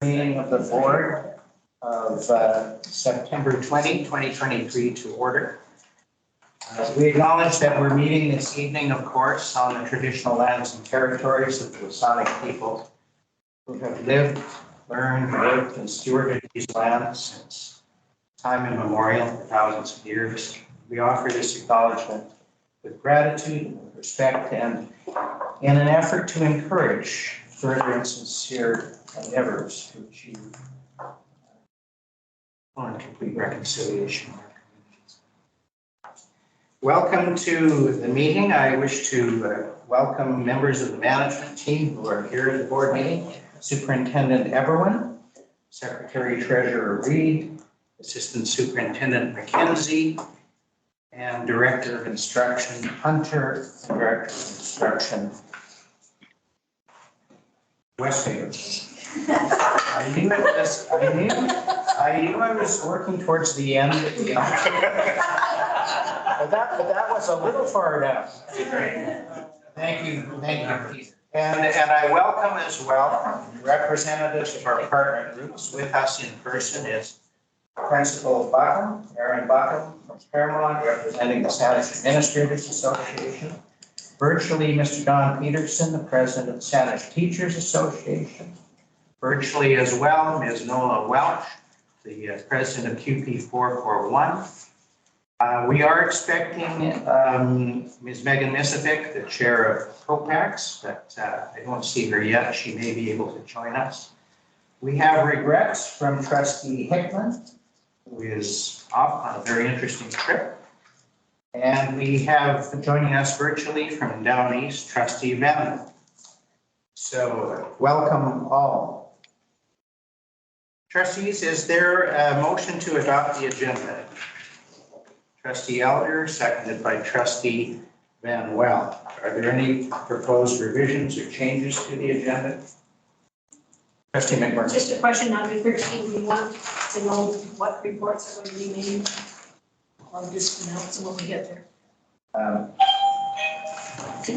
Meeting of the board of September 20, 2023 to order. We acknowledge that we're meeting this evening, of course, on the traditional lands and territories of the Wasanich people who have lived, learned, worked, and stewarded these lands since time immemorial, for thousands of years. We offer this acknowledgement with gratitude and with respect, and in an effort to encourage further and sincere endeavors to achieve and complete reconciliation in our communities. Welcome to the meeting. I wish to welcome members of the management team who are here at the board meeting. Superintendent Everwin, Secretary Treasurer Reed, Assistant Superintendent McKenzie, and Director of Instruction Hunter, and Director of Instruction Westhaven. I knew I was working towards the end of the but that was a little far down. Thank you, Peter. And I welcome as well representatives of our partner groups. With us in person is Principal Buckham, Aaron Buckham from Fairmont, representing the Saanich Administrators Association. Virtually, Mr. Don Peterson, the President of the Saanich Teachers Association. Virtually as well, Ms. Nola Welch, the President of QP 441. We are expecting Ms. Megan Misovic, the Chair of ProPacs, but I don't see her yet. She may be able to join us. We have regrets from Trustee Hickman, who is off on a very interesting trip. And we have joining us virtually from down east, Trustee Venn. So welcome all. Trustees, is there a motion to adopt the agenda? Trustee Elder, seconded by Trustee Van Well. Are there any proposed revisions or changes to the agenda? Trustee McMurray. Just a question, number 13, we want to know what reports are going to be made. I'll just announce them when we get there.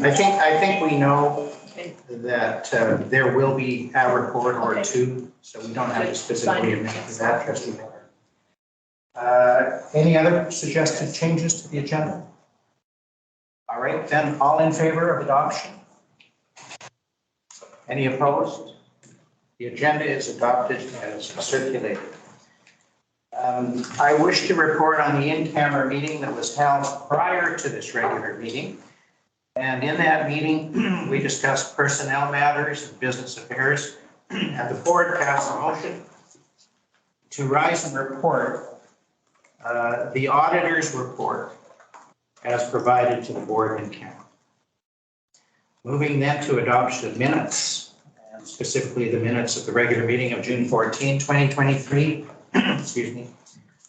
I think we know that there will be a report or two, so we don't have to specifically admit to that, Trustee Miller. Any other suggested changes to the agenda? All right, then all in favor of adoption? Any opposed? The agenda is adopted as circulated. I wish to report on the in-camera meeting that was held prior to this regular meeting. And in that meeting, we discussed personnel matters and business affairs, and the board passed a motion to rise and report the auditor's report as provided to the board in camera. Moving then to adoption of minutes, and specifically the minutes of the regular meeting of June 14, 2023. Excuse me.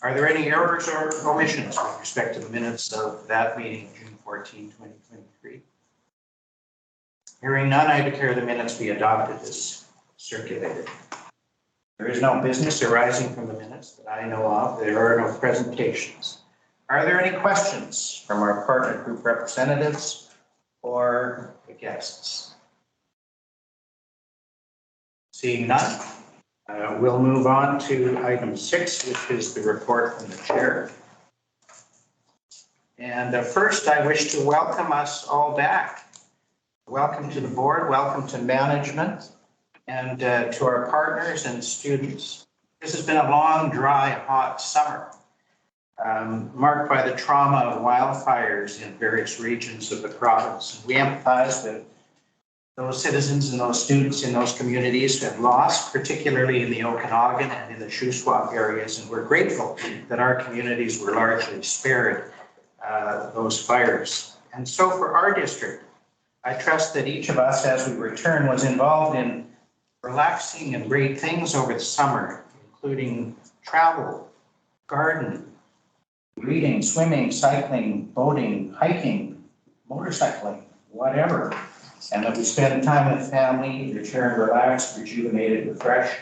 Are there any errors or omissions with respect to the minutes of that meeting, June 14, 2023? Hearing none, I declare the minutes be adopted as circulated. There is no business arising from the minutes that I know of. There are no presentations. Are there any questions from our partner group representatives or the guests? Seeing none, we'll move on to item 6, which is the report from the chair. And first, I wish to welcome us all back. Welcome to the board, welcome to management, and to our partners and students. This has been a long, dry, hot summer, marked by the trauma of wildfires in various regions of the province. We empathize with those citizens and those students in those communities who have lost, particularly in the Okanagan and in the Shuswap areas, and we're grateful that our communities were largely spared those fires. And so for our district, I trust that each of us as we return was involved in relaxing and great things over the summer, including travel, garden, reading, swimming, cycling, boating, hiking, motorcycling, whatever. And that we spend time with family, return relaxed, rejuvenated, refreshed,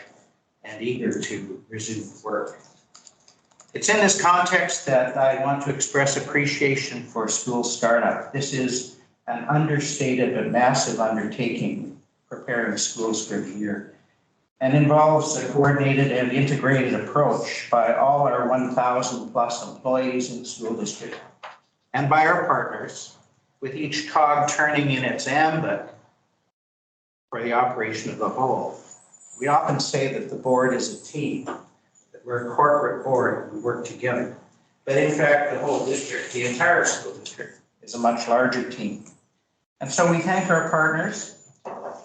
and eager to resume work. It's in this context that I want to express appreciation for School Startup. This is an understated but massive undertaking preparing schools for the year. and involves a coordinated and integrated approach by all our 1,000 plus employees in the school district and by our partners, with each cog turning in its ambit for the operation of the whole. We often say that the board is a team, that we're a corporate board and we work together. But in fact, the whole district, the entire school district, is a much larger team. And so we thank our partners,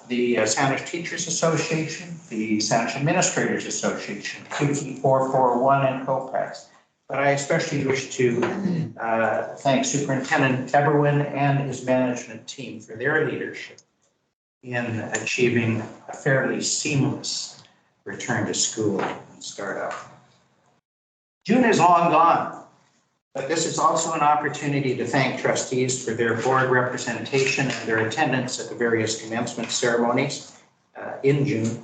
the Saanich Teachers Association, the Saanich Administrators Association, QT 441 and COPAX. But I especially wish to thank Superintendent Eberwin and his management team for their leadership in achieving a fairly seamless return to school and startup. June is long gone, but this is also an opportunity to thank trustees for their board representation and their attendance at the various commencement ceremonies in June,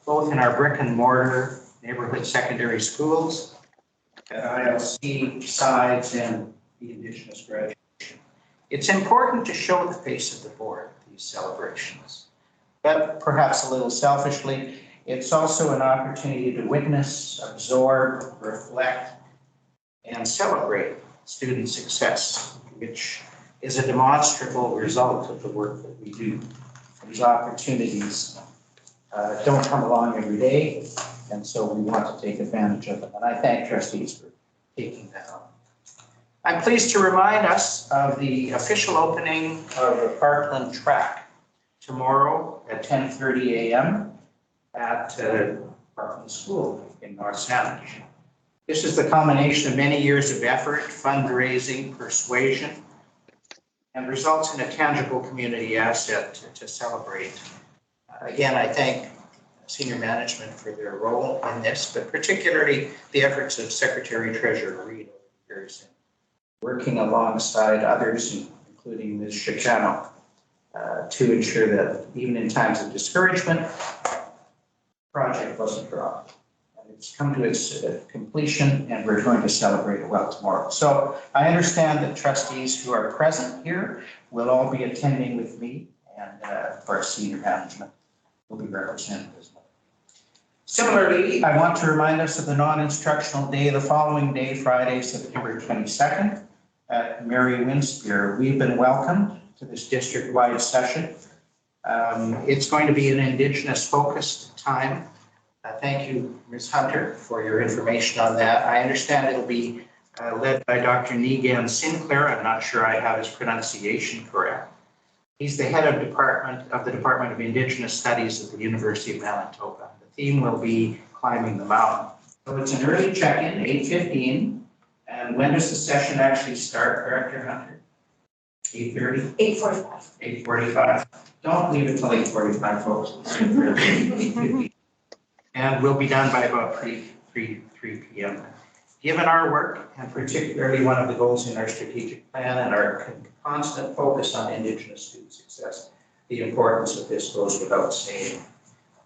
both in our brick and mortar neighborhood secondary schools, at ILC sides, and the Indigenous graduation. It's important to show the face of the board at these celebrations, but perhaps a little selfishly, it's also an opportunity to witness, absorb, reflect, and celebrate student success, which is a demonstrable result of the work that we do. These opportunities don't come along every day, and so we want to take advantage of them. And I thank trustees for taking that on. I'm pleased to remind us of the official opening of the Parkland track tomorrow at 10:30 a.m. at Parkland School in North Saanich. This is the combination of many years of effort, fundraising, persuasion, and results in a tangible community asset to celebrate. Again, I thank senior management for their role in this, but particularly the efforts of Secretary Treasurer Reid over the years, working alongside others, including Ms. Chicano, to ensure that even in times of discouragement, the project wasn't dropped. It's come to its completion, and we're going to celebrate it well tomorrow. So I understand that trustees who are present here will all be attending with me, and of course, senior management will be represented as well. Similarly, I want to remind us of the non-instructional day the following day, Friday, September 22nd, at Mary Winspear. We've been welcomed to this district-wide session. It's going to be an Indigenous-focused time. Thank you, Ms. Hunter, for your information on that. I understand it'll be led by Dr. Negan Sinclair. I'm not sure I have his pronunciation correct. He's the head of the Department of Indigenous Studies at the University of Manitoba. The theme will be climbing the mountain. So it's an early check-in, 8:15. And when does the session actually start, Director Hunter? 8:30? 8:45. 8:45. Don't leave it till 8:45, folks. 8:50. And we'll be done by about 3 p.m. Given our work, and particularly one of the goals in our strategic plan and our constant focus on Indigenous student success, the importance of this goes without saying.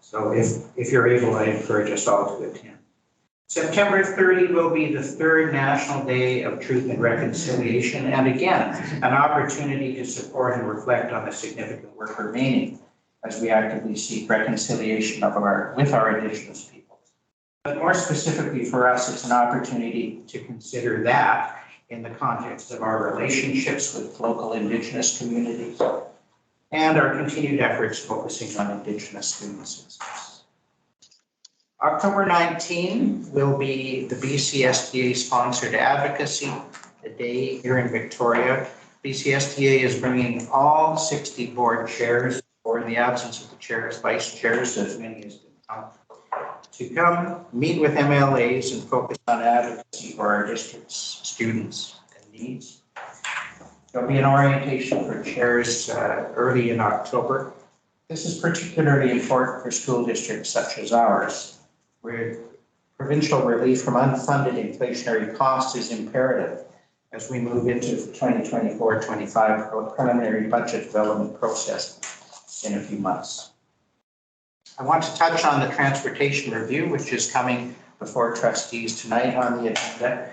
So if you're able, I encourage us all to attend. September 30 will be the third National Day of Truth and Reconciliation, and again, an opportunity to support and reflect on the significant work remaining as we actively seek reconciliation with our Indigenous peoples. But more specifically for us, it's an opportunity to consider that in the context of our relationships with local Indigenous communities and our continued efforts focusing on Indigenous student success. October 19 will be the BCSDA sponsored advocacy, a day here in Victoria. BCSDA is bringing all 60 board chairs, or in the absence of the chairs, vice chairs, as many as can come, to come meet with MLAs and focus on advocacy for our district's students and needs. There'll be an orientation for chairs early in October. This is particularly important for school districts such as ours, where provincial relief from unfunded inflationary costs is imperative as we move into the 2024-25 preliminary budget development process in a few months. I want to touch on the transportation review, which is coming before trustees tonight on the agenda.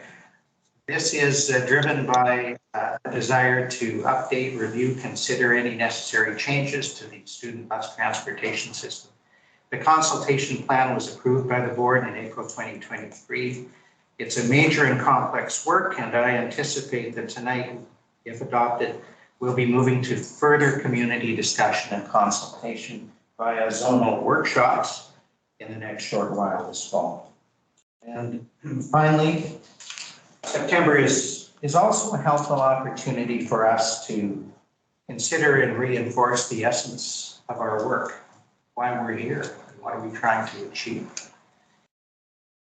This is driven by a desire to update, review, consider any necessary changes to the student bus transportation system. The consultation plan was approved by the board in April 2023. It's a major and complex work, and I anticipate that tonight, if adopted, we'll be moving to further community discussion and consultation via zonal workshops in the next short while this fall. And finally, September is also a helpful opportunity for us to consider and reinforce the essence of our work, why we're here, and what are we trying to achieve.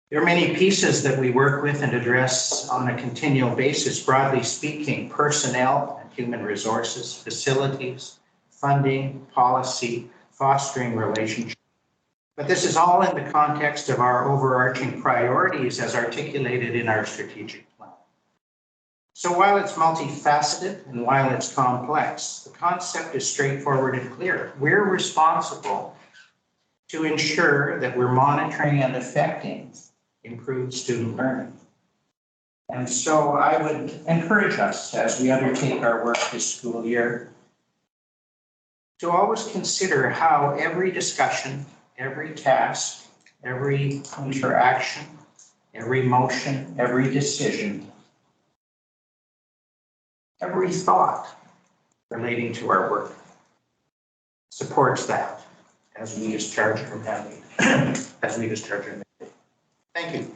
There are many pieces that we work with and address on a continual basis, broadly speaking: personnel and human resources, facilities, funding, policy, fostering relationships. But this is all in the context of our overarching priorities as articulated in our strategic plan. So while it's multifaceted and while it's complex, the concept is straightforward and clear. We're responsible to ensure that we're monitoring and affecting improved student learning. And so I would encourage us, as we undertake our work this school year, to always consider how every discussion, every task, every interaction, every motion, every decision, every thought relating to our work supports that as we discharge our mandate. Thank you.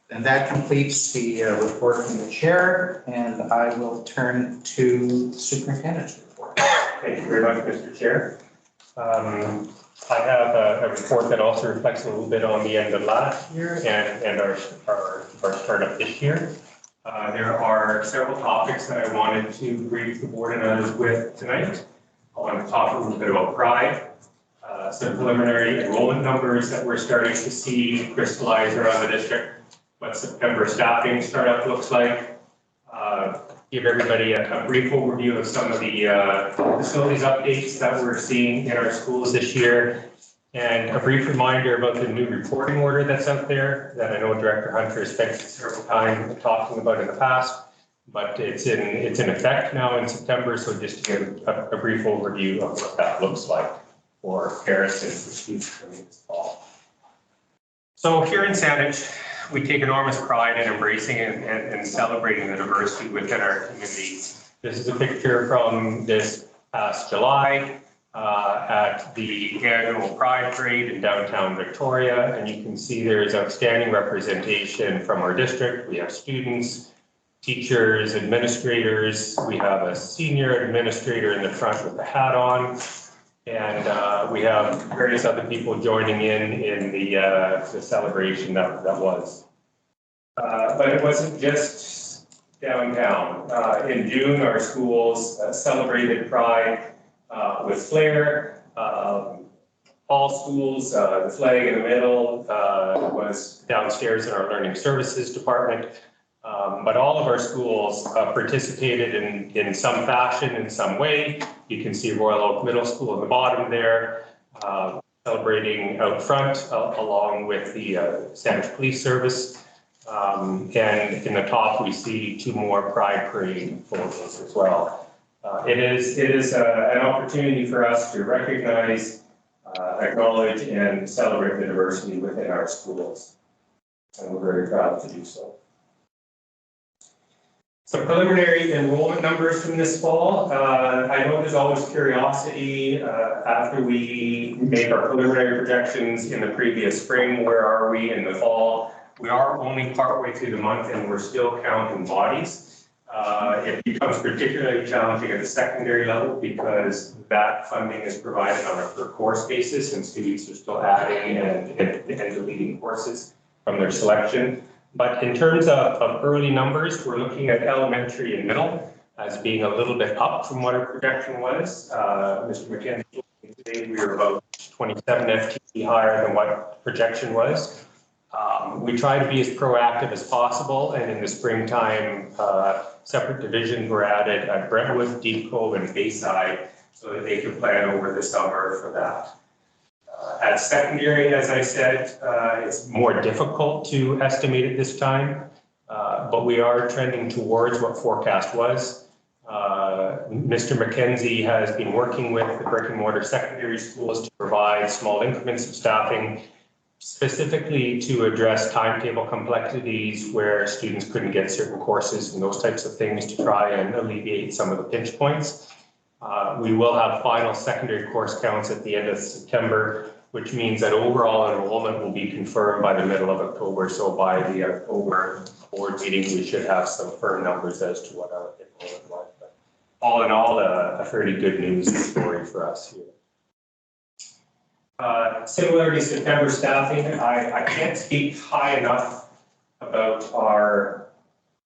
And that completes the report from the chair, and I will turn to the superintendent's report. Thank you very much, Mr. Chair. I have a report that also reflects a little bit on the end of last year and our start of this year. There are several topics that I wanted to brief the board and others with tonight. I want to talk a little bit about Pride, some preliminary enrollment numbers that we're starting to see crystallize around the district, what September staffing startup looks like, give everybody a brief overview of some of the facilities updates that we're seeing in our schools this year, and a brief reminder about the new reporting order that's out there that I know Director Hunter has spent several times talking about in the past, but it's in effect now in September. So just to give a brief overview of what that looks like for parents and for students coming this fall. So here in Saanich, we take enormous pride in embracing and celebrating the diversity within our community. This is a picture from this past July at the annual Pride Parade in downtown Victoria, and you can see there's outstanding representation from our district. We have students, teachers, administrators. We have a senior administrator in the front with the hat on, and we have various other people joining in the celebration that was. But it wasn't just downtown. In June, our schools celebrated Pride with flair. All schools, the flag in the middle was downstairs in our learning services department. But all of our schools participated in some fashion, in some way. You can see Royal Oak Middle School at the bottom there, celebrating out front, along with the Saanich Police Service. And in the top, we see two more Pride Parade photos as well. It is an opportunity for us to recognize, acknowledge, and celebrate the diversity within our schools. And we're very proud to do so. Some preliminary enrollment numbers from this fall. I know there's always curiosity after we make our preliminary projections in the previous spring. Where are we in the fall? We are only partway through the month and we're still counting bodies. It becomes particularly challenging at the secondary level because that funding is provided on a per course basis and students are still adding and deleting courses from their selection. But in terms of early numbers, we're looking at elementary and middle as being a little bit up from what our projection was. Mr. McKenzie, today we were about 27 FTE higher than what projection was. We try to be as proactive as possible, and in the springtime, separate divisions were added at Brentwood, Deep Cove, and Bayside so that they could plan over the summer for that. At secondary, as I said, it's more difficult to estimate at this time, but we are trending towards what forecast was. Mr. McKenzie has been working with the brick and mortar secondary schools to provide small increments of staffing, specifically to address timetable complexities where students couldn't get certain courses and those types of things to try and alleviate some of the pinch points. We will have final secondary course counts at the end of September, which means that overall enrollment will be confirmed by the middle of October. So by the October board meeting, we should have some firm numbers as to what our enrollment was. But all in all, a fairly good news story for us here. Similar to September staffing, I can't speak high enough about our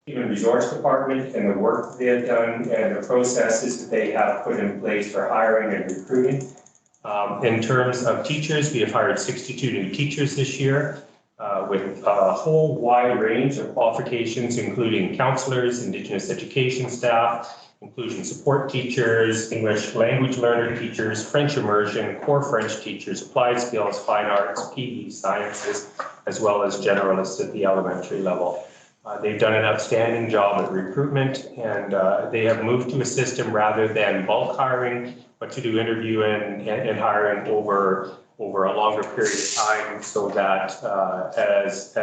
Human Resource Department and the work they have done and the processes that they have put in place for hiring and recruiting. In terms of teachers, we have hired 62 new teachers this year with a whole wide range of qualifications, including counselors, Indigenous education staff, inclusion support teachers, English language learner teachers, French immersion, core French teachers, applied skills, fine arts, PE, sciences, as well as generalists at the elementary level. They've done an outstanding job at recruitment, and they have moved to a system rather than bulk hiring, but to do interviewing and hiring over a longer period of time, so that as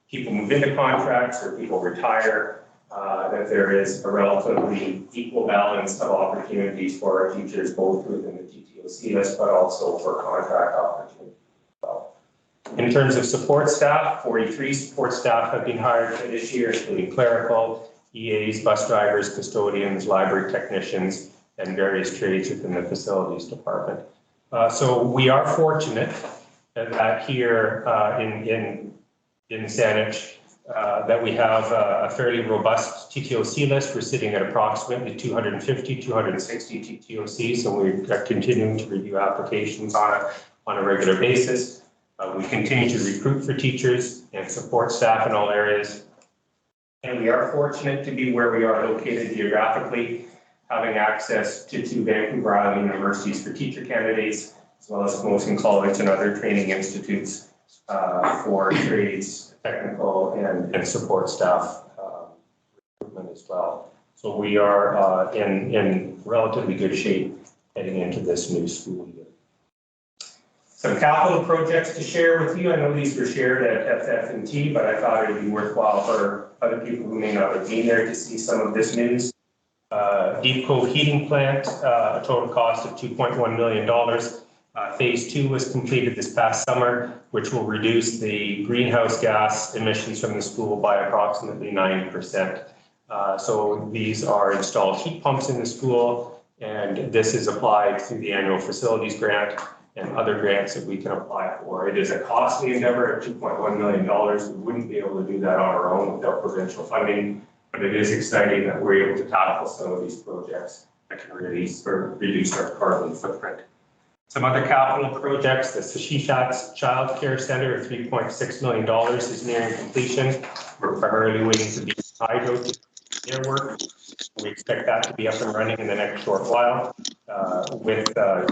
people move into contracts or people retire, that there is a relatively equal balance of opportunities for our teachers, both within the TTOC list, but also for contract opportunities as well. In terms of support staff, 43 support staff have been hired for this year, including clerical, EAs, bus drivers, custodians, library technicians, and various trades within the facilities department. So we are fortunate that here in Saanich, that we have a fairly robust TTOC list. We're sitting at approximately 250, 260 TTOCs, so we're continuing to review applications on a regular basis. We continue to recruit for teachers and support staff in all areas. And we are fortunate to be where we are located geographically, having access to 2 Vancouver Island universities for teacher candidates, as well as Mosin College and other training institutes for trades, technical, and support staff recruitment as well. So we are in relatively good shape heading into this new school year. Some capital projects to share with you. I know these were shared at FF&T, but I thought it would be worthwhile for other people who may not have been there to see some of this news. Deep Cove Heating Plant, a total cost of $2.1 million. Phase 2 was completed this past summer, which will reduce the greenhouse gas emissions from the school by approximately 9%. So these are installed heat pumps in the school, and this is applied through the annual facilities grant and other grants that we can apply for. It is a costly endeavor at $2.1 million. We wouldn't be able to do that on our own without provincial funding, but it is exciting that we're able to tackle some of these projects that can reduce our carbon footprint. Some other capital projects, the Sashishats Child Care Center of $3.6 million is nearing completion. We're primarily waiting for the hydro to do their work. We expect that to be up and running in the next short while, with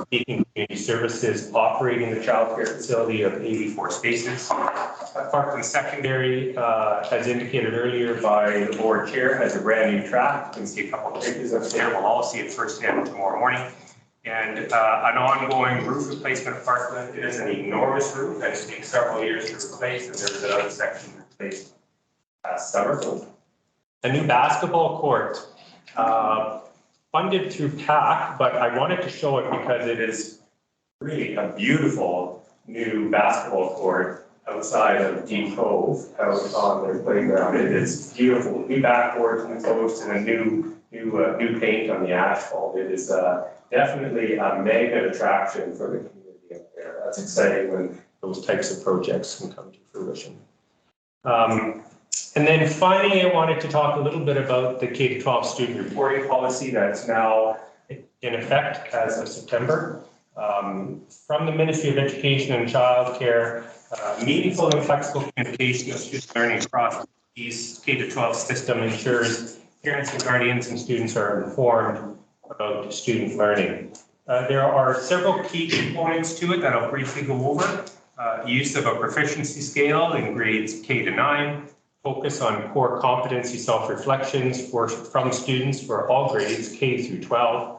Beacon Community Services operating the child care facility of 84 spaces. Parkland Secondary, as indicated earlier by the board chair, has a brand new track. You can see a couple of pictures up there. We'll all see it firsthand tomorrow morning. And an ongoing roof replacement at Parkland. It is an enormous roof that takes several years to replace, and there's another section replaced last summer. A new basketball court, funded through PAC, but I wanted to show it because it is really a beautiful new basketball court outside of Deep Cove, out on their playground. It is beautiful, new backboards, new posts, and a new paint on the asphalt. It is definitely a mega attraction for the community up there. That's exciting when those types of projects can come to fruition. And then finally, I wanted to talk a little bit about the K-12 student reporting policy that's now in effect as of September. From the Ministry of Education and Childcare, meaningful and flexible communication of student learning across these K-12 system ensures parents and guardians and students are informed about student learning. There are several key components to it that I'll briefly go over. Use of a proficiency scale in grades K to 9, focus on core competency self-reflections from students for all grades, K through 12.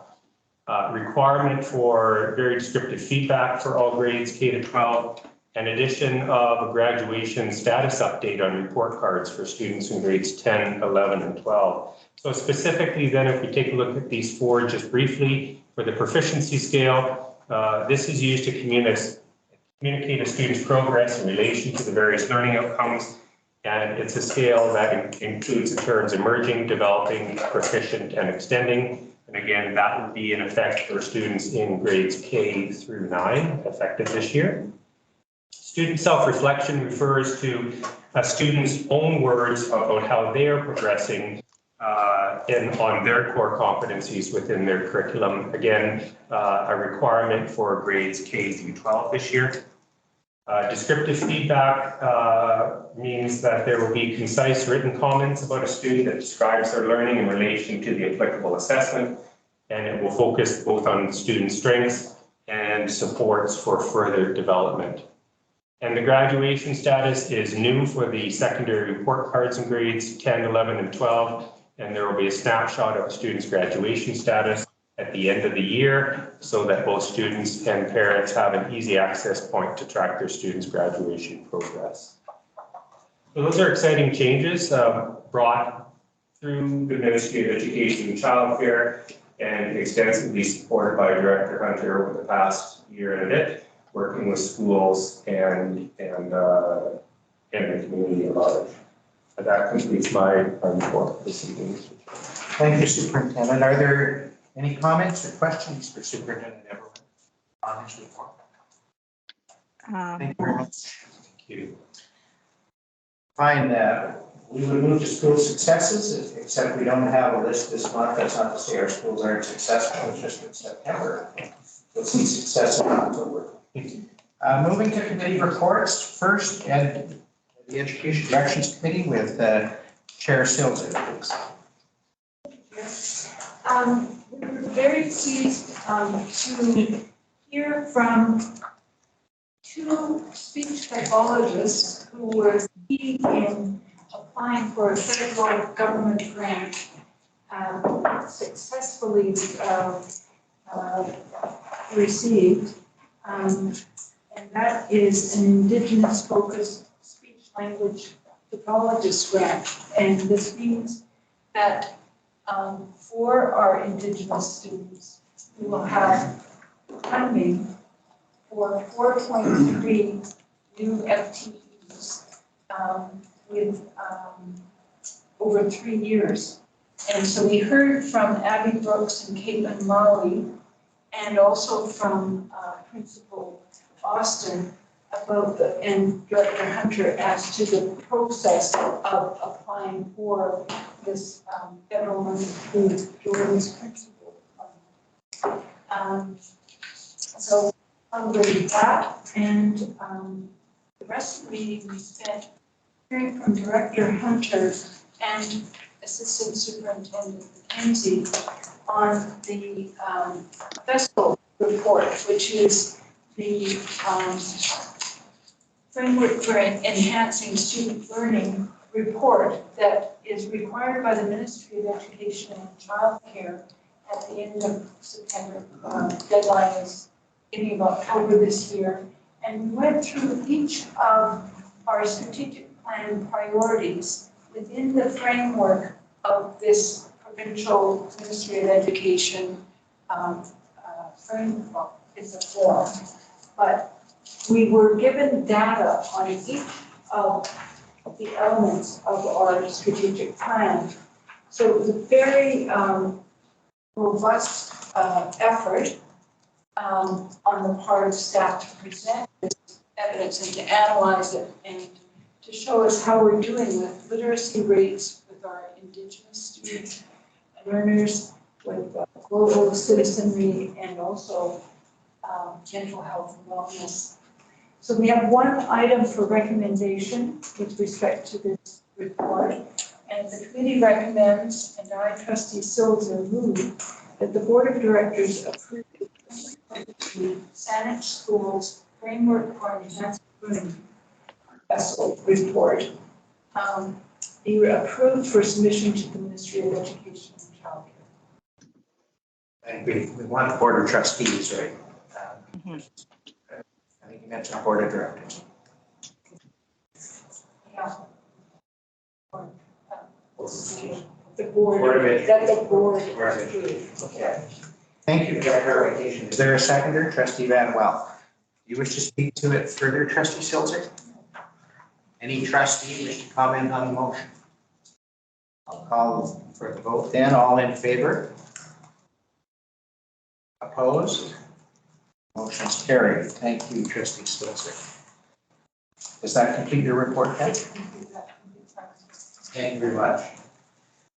Requirement for very descriptive feedback for all grades, K to 12. An addition of a graduation status update on report cards for students in grades 10, 11, and 12. So specifically then, if we take a look at these four just briefly, for the proficiency scale, this is used to communicate a student's progress in relation to the various learning outcomes. And it's a scale that includes the terms emerging, developing, proficient, and extending. And again, that would be in effect for students in grades K through 9, effective this year. Student self-reflection refers to a student's own words about how they are progressing on their core competencies within their curriculum. Again, a requirement for grades K through 12 this year. Descriptive feedback means that there will be concise written comments about a student that describes their learning in relation to the applicable assessment, and it will focus both on the student's strengths and supports for further development. And the graduation status is new for the secondary report cards in grades 10, 11, and 12, and there will be a snapshot of a student's graduation status at the end of the year so that both students and parents have an easy access point to track their students' graduation progress. So those are exciting changes brought through the Ministry of Education and Childcare and extensively supported by Director Hunter over the past year and a bit, working with schools and the community at large. And that completes my report for this evening. Thank you, Superintendent. Are there any comments or questions for Superintendent Everett on his report? Thank you very much. Thank you. Fine. We would move to school successes, except we don't have a list this month. That's not to say our schools aren't successful. It's just in September. We'll see success in October. Moving to committee reports. First, the Education Directions Committee with Chair Silzer, please. We were very pleased to hear from two speech pathologists who were key in applying for a federal government grant, successfully received. And that is an Indigenous focused speech language pathologist grant. And this means that for our Indigenous students, we will have funding for 4.3 new FTEs with over 3 years. And so we heard from Abby Brooks and Caitlin Marley, and also from Principal Austin about and Director Hunter as to the process of applying for this federal money through Jordan's Principal Fund. So with that, and the rest of the meeting we spent hearing from Director Hunter and Assistant Superintendent Mackenzie on the FESCO report, which is the framework for enhancing student learning report that is required by the Ministry of Education and Childcare at the end of September. Deadline is beginning of October this year. And we went through each of our strategic plan priorities within the framework of this provincial Ministry of Education framework. It's a form, but we were given data on each of the elements of our strategic plan. So it was a very robust effort on the part of staff to present this evidence and to analyze it and to show us how we're doing with literacy rates with our Indigenous students and learners, with global citizenry, and also mental health and wellness. So we have one item for recommendation with respect to this report, and the committee recommends, and I, Trustee Silver, move that the Board of Directors approve the Saanich Schools Framework for Enhanced Learning FESCO report. be approved for submission to the Ministry of Education and Childcare. And we want board of trustees, right? I think you mentioned board of directors. Yeah. The board, Board of Ed. that the board Board of Ed. approved. Okay. Thank you for that clarification. Is there a seconder, trustee Van Well? Do you wish to speak to it further, trustee Silzer? Any trustee wish to comment on the motion? I'll call for the vote then. All in favor? Opposed? Motion's carried. Thank you, trustee Silzer. Does that complete your report, Ken? Thank you very much.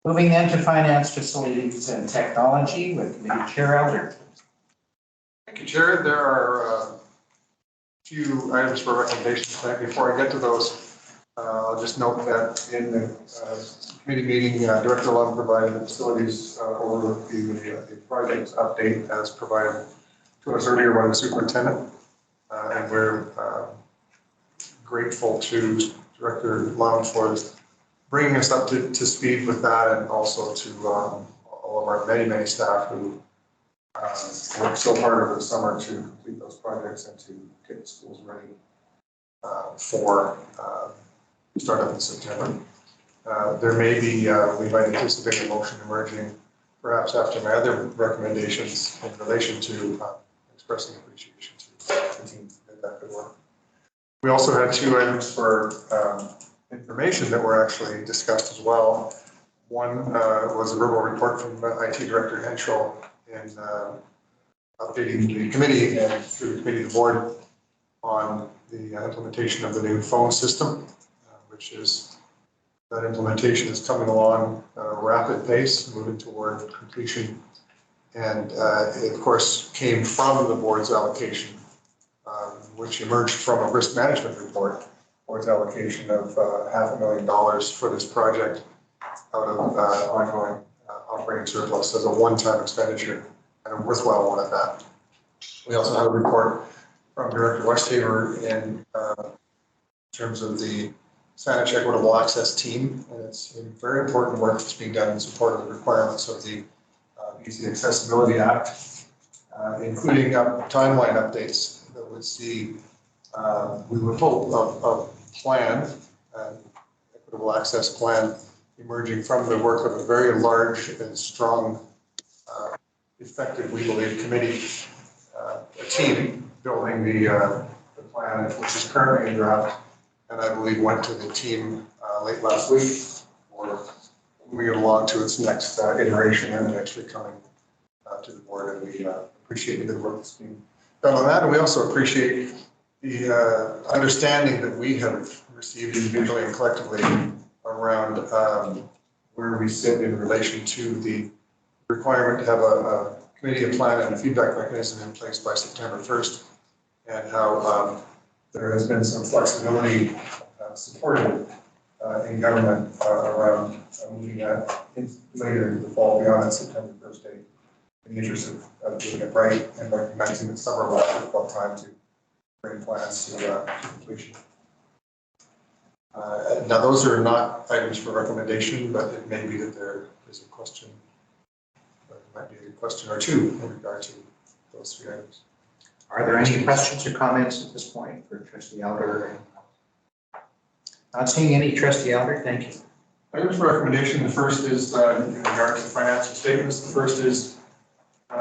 Moving then to finance, facilities and technology with committee chair Elder. Thank you, Chair. There are a few items for recommendation tonight. Before I get to those, I'll just note that in the committee meeting, Director Lund provided the facilities overview, the project update as provided to us earlier by the superintendent. And we're grateful to Director Lund for bringing us up to speed with that, and also to all of our many staff who worked so hard over the summer to complete those projects and to get the schools ready for startup in September. There may be, we might anticipate a motion emerging perhaps after my other recommendations in relation to expressing appreciation to the team that did that good work. We also had two items for information that were actually discussed as well. One was a verbal report from IT Director Henschel in updating the committee and through the committee, the board, on the implementation of the new phone system, which is, that implementation is coming along at a rapid pace, moving toward completion. And it of course came from the board's allocation, which emerged from a risk management report, board's allocation of $500,000 for this project out of ongoing operating surplus as a one-time expenditure, and a worthwhile one at that. We also have a report from Director Westhaver in terms of the Saanich Equitable Access Team, and it's very important work that's being done in support of the requirements of the BC Accessibility Act, including timeline updates that would see, we would hope, a plan, an equitable access plan, emerging from the work of a very large and strong, effective, we believe, committee, a team building the plan, which is currently in draft, and I believe went to the team late last week, or moving it along to its next iteration and actually coming to the board, and we appreciate the good work that's being done on that, and we also appreciate the understanding that we have received individually and collectively around where we sit in relation to the requirement to have a committee, a plan, and a feedback mechanism in place by September 1st, and how there has been some flexibility supported in government around moving that later into the fall beyond that September 1st date, in the interest of doing it right and recognizing that summer will have difficult time to bring plans to completion. Now, those are not items for recommendation, but it may be that there is a question, or there might be a question or two in regard to those three items. Are there any questions or comments at this point for trustee Elder? Not seeing any, trustee Elder, thank you. Items for recommendation, the first is in regard to the financial statements. The first is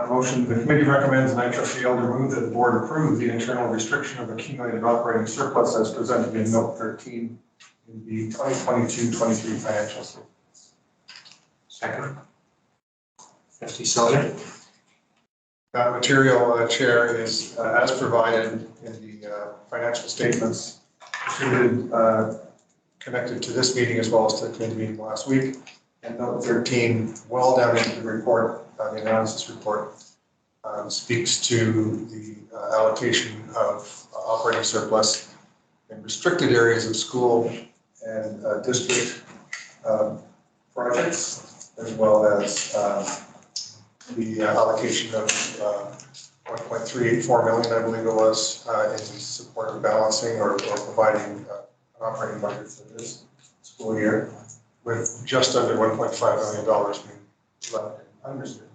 motion, the committee recommends, and I, trustee Elder, move that the board approve the internal restriction of accumulated operating surplus as presented in note 13 in the 2022-23 financial statements. Second. Trustee Silver. That material, Chair, is as provided in the financial statements distributed, connected to this meeting as well as to the committee meeting last week. And note 13, well down into the report, the analysis report, speaks to the allocation of operating surplus in restricted areas of school and district projects, as well as the allocation of 1.384 million, I believe it was, in support of balancing or providing an operating budget for this school year. with just under $1.5 million being left unrestricted.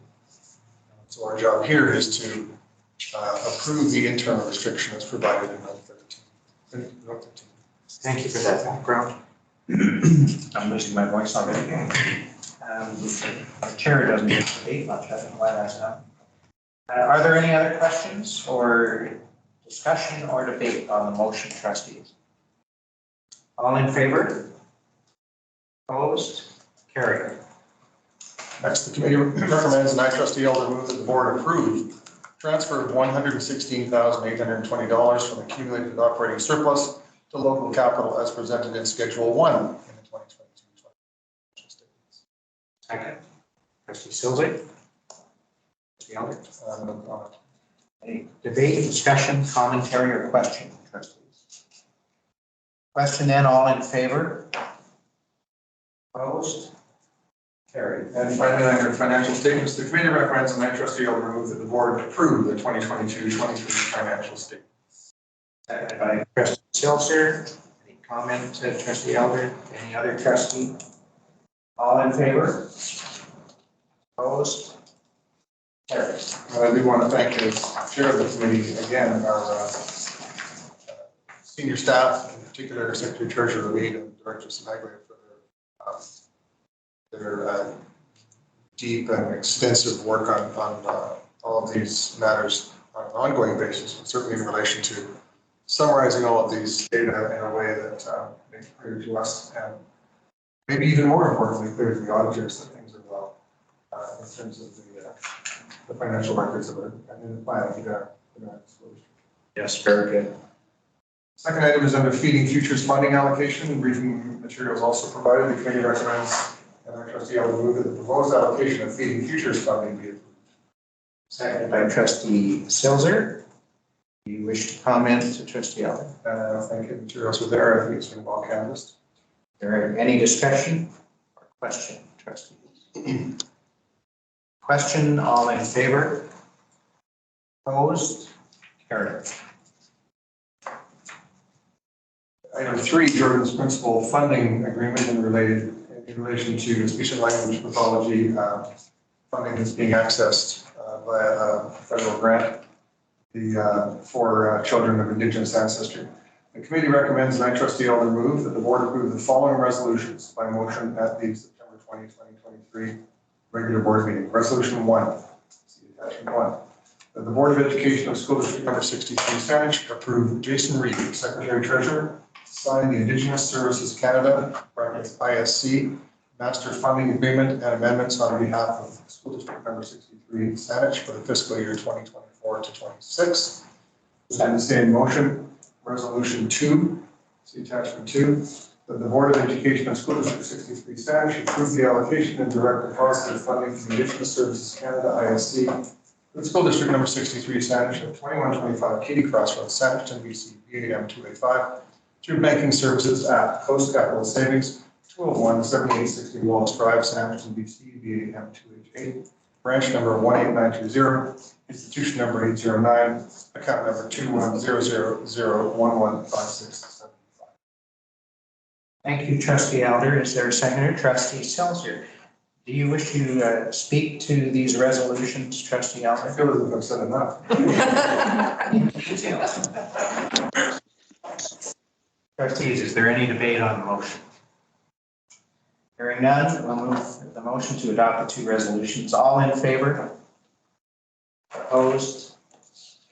So our job here is to approve the internal restriction as provided in Note 13. Note 13. Thank you for that background. I'm losing my voice already. The chair doesn't get to debate much, I don't know why that's happening. Are there any other questions or discussion or debate on the motion, trustees? All in favor? Opposed? Carried. Next, the committee recommends, and I, trustee Elder, move that the board approve transfer of $116,820 from accumulated operating surplus to local capital as presented in Schedule 1 in the 2022 financial statements. Second. Trustee Silver? Trustee Elder? No comment. Any debate, discussion, commentary, or question, trustees? Question then, all in favor? Opposed? Carried. And finally, under financial statements, the committee recommends, and I, trustee Elder, move that the board approve the 2022-23 financial statements. Seconded by trustee Silver. Any comment, trustee Elder? Any other trustee? All in favor? Opposed? Carried. And I do want to thank the chair of the committee, again, our senior staff, in particular Secretary Treasurer Reed and Director Sinaglia for their deep and extensive work on all of these matters on an ongoing basis, but certainly in relation to summarizing all of these data in a way that makes it clear to us, and maybe even more importantly, clear to the auditors that things are well in terms of the financial records that are in the plan in our disclosure. Yes, very good. Second item is under feeding futures funding allocation. Briefing materials also provided. The committee recommends, and our trustee Elder, move that the proposed allocation of feeding futures funding be approved. Seconded by trustee Silver. Do you wish to comment, trustee Elder? Thank you. Materials are there. I think it's been well canvassed. Is there any discussion or question, trustees? Question, all in favor? Opposed? Carried. Item 3, Jordan's principal funding agreement in relation to speech and language pathology funding that's being accessed via a federal grant for children of Indigenous ancestry. The committee recommends, and I, trustee Elder, move that the board approve the following resolutions by motion at the September 20, 2023 regular board meeting. Resolution 1, see attachment 1, that the Board of Education of School District number 63 Saanich approve Jason Reed, Secretary Treasurer, sign the Indigenous Services Canada (ISC) Master Funding Agreement and amendments on behalf of School District number 63 Saanich for the fiscal year 2024 to 26. And the same motion. Resolution 2, see attachment 2, that the Board of Education of School District 63 Saanich approve the allocation and direct deposit of funding from Indigenous Services Canada (ISC) for the School District number 63 Saanich at 2125 Katy Cross Road, Saanich, BC, BAM 285. Through banking services at Coast Capital Savings, 201 7860 Wallace Drive, Saanich, BC, BAM 288, branch number 18920, institution number 809, account number 2100115675. Thank you, trustee Elder. Is there a seconder? Trustee Silver. Do you wish to speak to these resolutions, trustee I Elder? feel as if I've said enough. In detail. Trustees, is there any debate on the motion? Hearing none, we'll move the motion to adopt the two resolutions. All in favor? Opposed?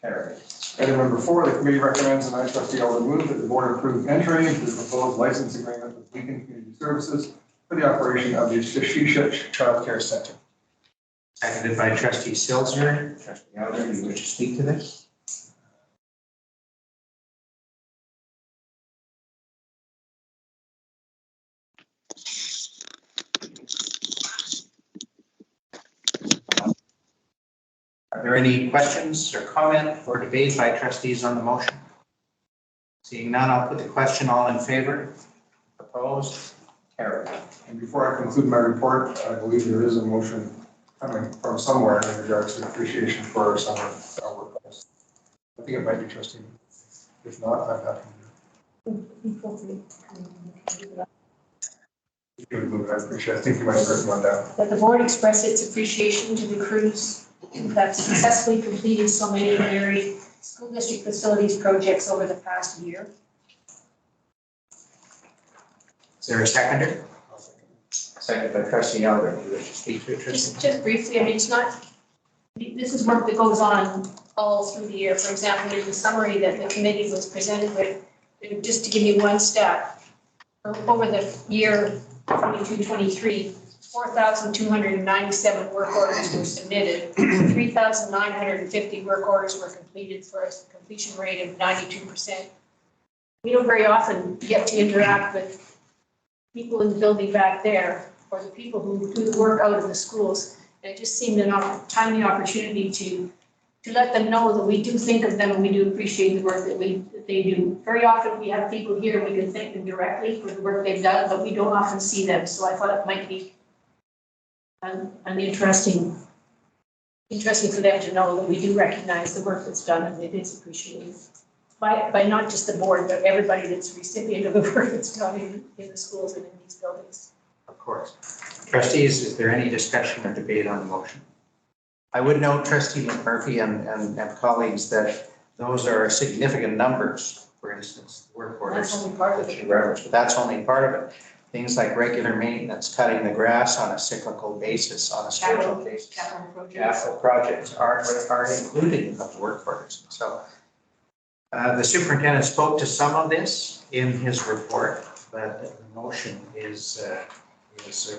Carried. Item number 4, the committee recommends, and I, trustee Elder, move that the board approve entering into the proposed license agreement with Beacon Community Services for the operation of the Shisha Child Care Center. Seconded by trustee Silver. Trustee Elder, do you wish to speak to this? Are there any questions or comment or debate by trustees on the motion? Seeing none, I'll put the question. All in favor? Opposed? Carried. And before I conclude my report, I believe there is a motion coming from somewhere in regards to appreciation for our summer work. I think it might be trustee. If not, I'm happy to do it. you would move, I appreciate it. I think you might have written one down. That the board express its appreciation to the crews who have successfully completed so many very school district facilities projects over the past year. Is there a seconder? I'll second it. Second by trustee Elder. Do you wish to speak to it, trustee? Just briefly, I mean, it's not, this is work that goes on all through the year. For example, in the summary that the committee was presented with, just to give you one stat, over the year 22-23, 4,297 work orders were submitted, 3,950 work orders were completed for a completion rate of 92%. We don't very often get to interact with people in the building back there, or the people who do the work out in the schools. And it just seemed a timely opportunity to let them know that we do think of them and we do appreciate the work that they do. Very often we have people here, we can thank them directly for the work they've done, but we don't often see them. So I thought it might be an interesting for them to know that we do recognize the work that's done and it is appreciated by not just the board, but everybody that's recipient of the work that's done in the schools and in these buildings. Of course. Trustees, is there any discussion or debate on the motion? I would note, trustee McMurphy and colleagues, that those are significant numbers. For instance, work orders. That's only part of that it. you referenced, but that's only part of it. Things like regular maintenance, cutting the grass on a cyclical basis, on a scheduled basis. Capital projects. Capital projects are included in the work orders. So the superintendent spoke to some of this in his report, but the motion is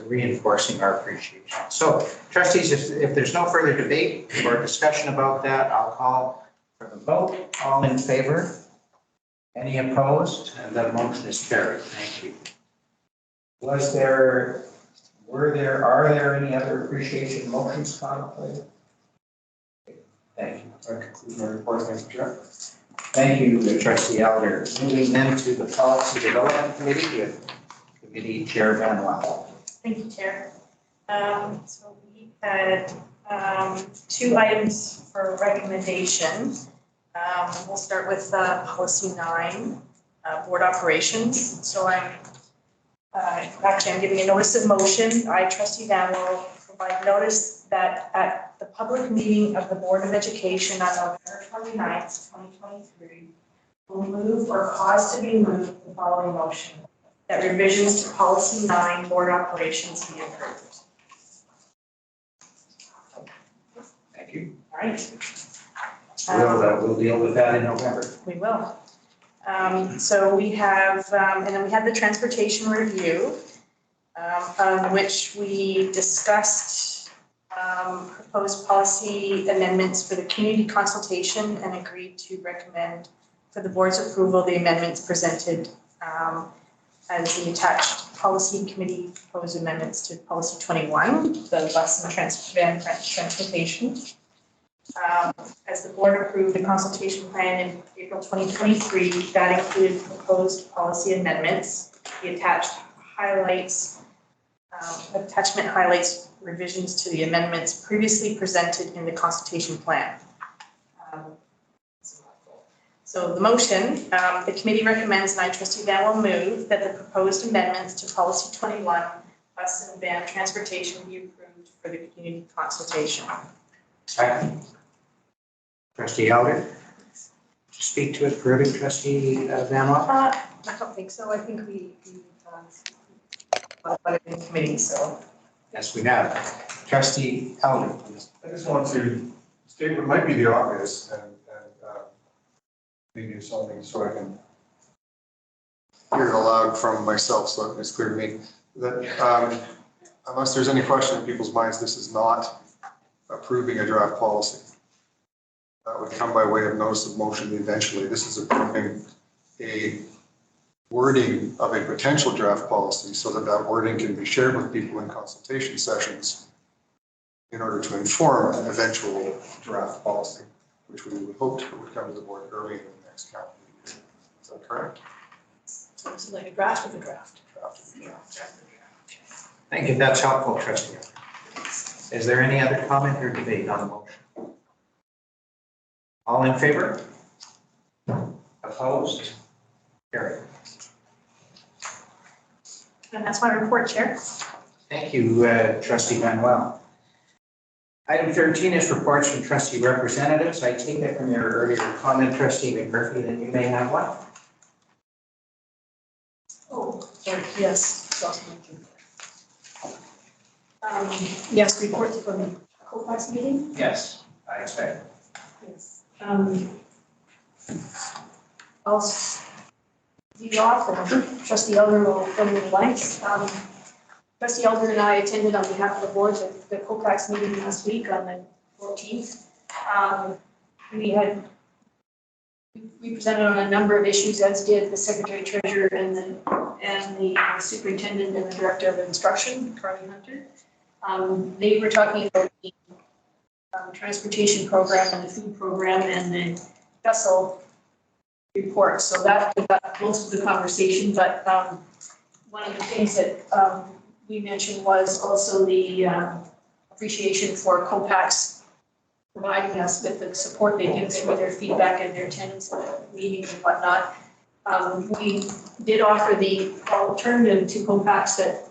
reinforcing our appreciation. So trustees, if there's no further debate or discussion about that, I'll call for the vote. All in favor? Any opposed? And that motion is carried. Thank you. Are there any other appreciation motions contemplated? Thank you. That concludes my report, Mr. Chair. Thank you, trustee Elder. Moving then to the Policy Development Committee with Committee Chair Van Wall. Thank you, Chair. So we had 2 items for recommendation. We'll start with Policy 9, Board Operations. So I'm giving a notice of motion. I, trustee Van Wall, provide notice that at the public meeting of the Board of Education on November 29th, 2023, will move or cause to be moved the following motion: that revisions to Policy 9, Board Operations, be approved. Thank you. All right. We'll deal with that in November. We will. So we have, and then we had the transportation review, on which we discussed proposed policy amendments for the community consultation and agreed to recommend for the board's approval the amendments presented as the attached policy committee proposed amendments to policy 21, the bus and van transportation. As the board approved the consultation plan in April 2023, that included proposed policy amendments. The attachment highlights revisions to the amendments previously presented in the consultation plan. So the motion, the committee recommends, and I, trustee Van will move, that the proposed amendments to policy 21, bus and van transportation, be approved for the community consultation. Second. Trustee Elder. To speak to it further, trustee Van Wall? I don't think so. I think we about it in committee, so. Yes, we have. Trustee Elder, please. I just want to state what might be the obvious and maybe something so I can hear it aloud from myself so that it's clear to me that unless there's any question in people's minds, this is not approving a draft policy. That would come by way of notice of motion eventually. This is approving a wording of a potential draft policy so that that wording can be shared with people in consultation sessions in order to inform an eventual draft policy, which we would hope would come to the board early in the next calendar year. Is that correct? So it's like a draft of a draft. Thank you. That's helpful, trustee Elder. Is there any other comment or debate on the motion? All in favor? Opposed? Carried. And that's my report, Chair. Thank you, trustee Manuel. Item 13 is reports from trustee representatives. I take it from your earlier comment, trustee McMurphy, that you may have one. Oh, sorry, yes. Yes, report from the COPAX meeting. Yes, I expect. Yes. I'll lead off and trustee Elder will fill in the blanks. Trustee Elder and I attended on behalf of the board the COPAX meeting last week on the 14th. We presented on a number of issues, as did the secretary treasurer and the superintendent and the director of instruction, Carly Hunter. They were talking about the transportation program and the food program and the vessel report. So that got most of the conversation, but one of the things that we mentioned was also the appreciation for COPAX providing us with the support they give through their feedback and their attendance at meetings and whatnot. We did offer the alternative to COPAX that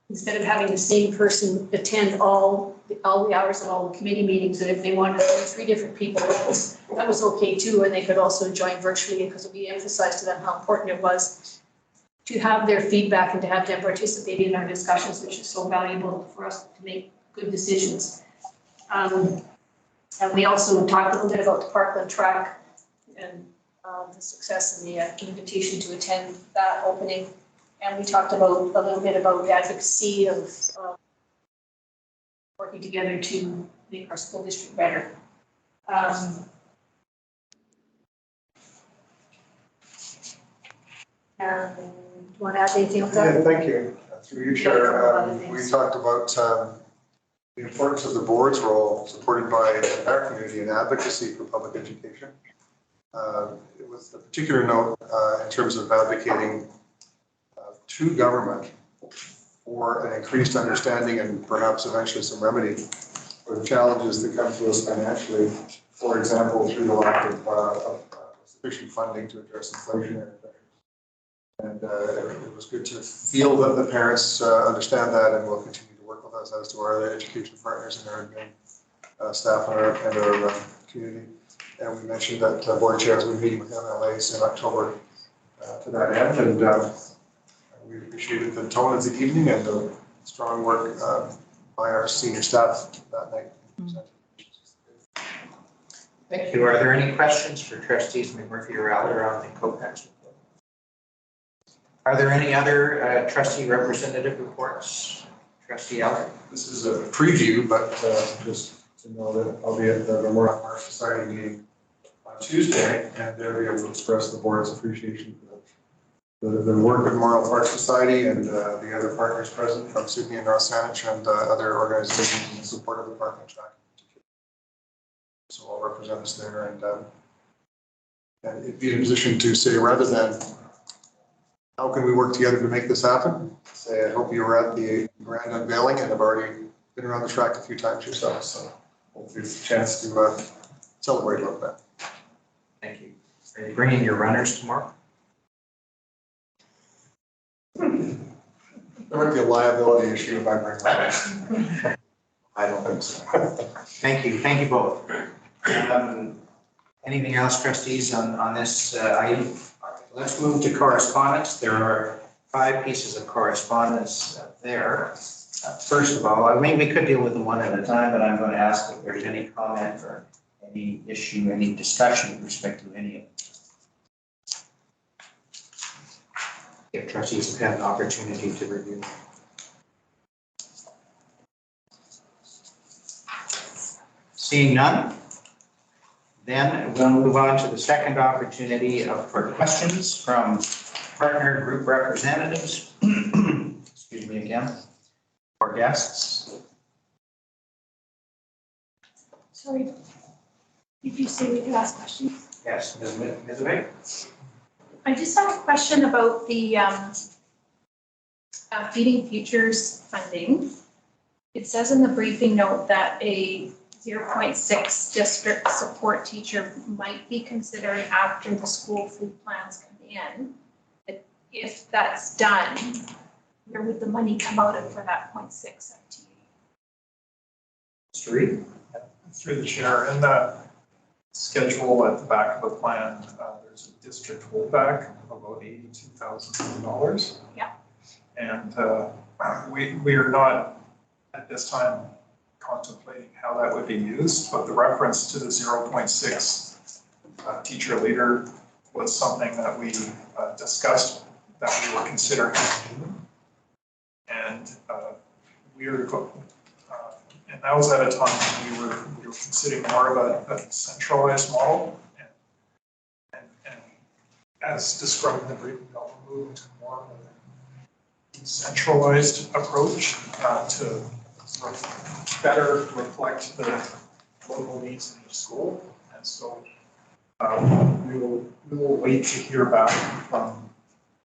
instead of having the same person attend all the hours of all the committee meetings, that if they wanted to have 3 different people, that was okay too, and they could also join virtually, because we emphasized to them how important it was to have their feedback and to have them participate in our discussions, which is so valuable for us to make good decisions. And we also talked a little bit about the Parkland track and the success and the invitation to attend that opening. And we talked about a little bit about the advocacy of working together to make our school district better. And do you want to add anything else? Yeah, thank you. Through you, Chair, we talked about the importance of the board's role supported by our community in advocacy for public education. It was a particular note in terms of advocating to government for an increased understanding and perhaps eventually some remedy for the challenges that come to us financially. For example, through the lack of sufficient funding to address inflationary pressures. And it was good to feel that the parents understand that and will continue to work with us, as to our other education partners and our admin staff and our community. And we mentioned that board chairs will be meeting with MLAs in October to that end. And we appreciated the tone of the evening and the strong work by our senior staff that night. Thank you. Are there any questions for trustees McMurphy or Elder on the COPAX report? Are there any other trustee representative reports? Trustee Elder? This is a preview, but just to know that I'll be at the Memorial Park Society meeting on Tuesday, and there we will express the board's appreciation for the work of Memorial Park Society and the other partners present from Sydney and North Saanich and other organizations in support of the Parkland track. So I'll represent us there and it'd be in a position to say, rather than how can we work together to make this happen, say I hope you were at the grand unveiling and have already been around the track a few times yourself. So hopefully it's a chance to celebrate a little bit. Thank you. Are you bringing your runners tomorrow? There might be a liability issue if I bring runners. I don't think so. Thank you. Thank you both. Anything else, trustees, on this item? Let's move to correspondence. There are 5 pieces of correspondence there. First of all, I mean, we could deal with them one at a time, but I'm going to ask if there's any comment or any issue, any discussion with respect to any of them. If trustees have had an opportunity to review. Seeing none, then we'll move on to the second opportunity for questions from partner group representatives. Excuse me again, or guests. Sorry, did you say we could ask questions? Yes, Ms. Mizovic? I just have a question about the Feeding Futures funding. It says in the briefing note that a 0.6 district support teacher might be considered after the school food plans come in. If that's done, where would the money come out of for that 0.6 FTE? Mr. Reed? Through the chair, in the schedule at the back of the plan, there's a district holdback of about $82,000. Yeah. And we are not at this time contemplating how that would be used, but the reference to the 0.6 teacher leader was something that we discussed that we were considering. And and that was at a time when we were considering more of a centralized model. And as described in the briefing, we'll move to more of a decentralized approach to sort of better reflect the local needs in each school. And so we will wait to hear back from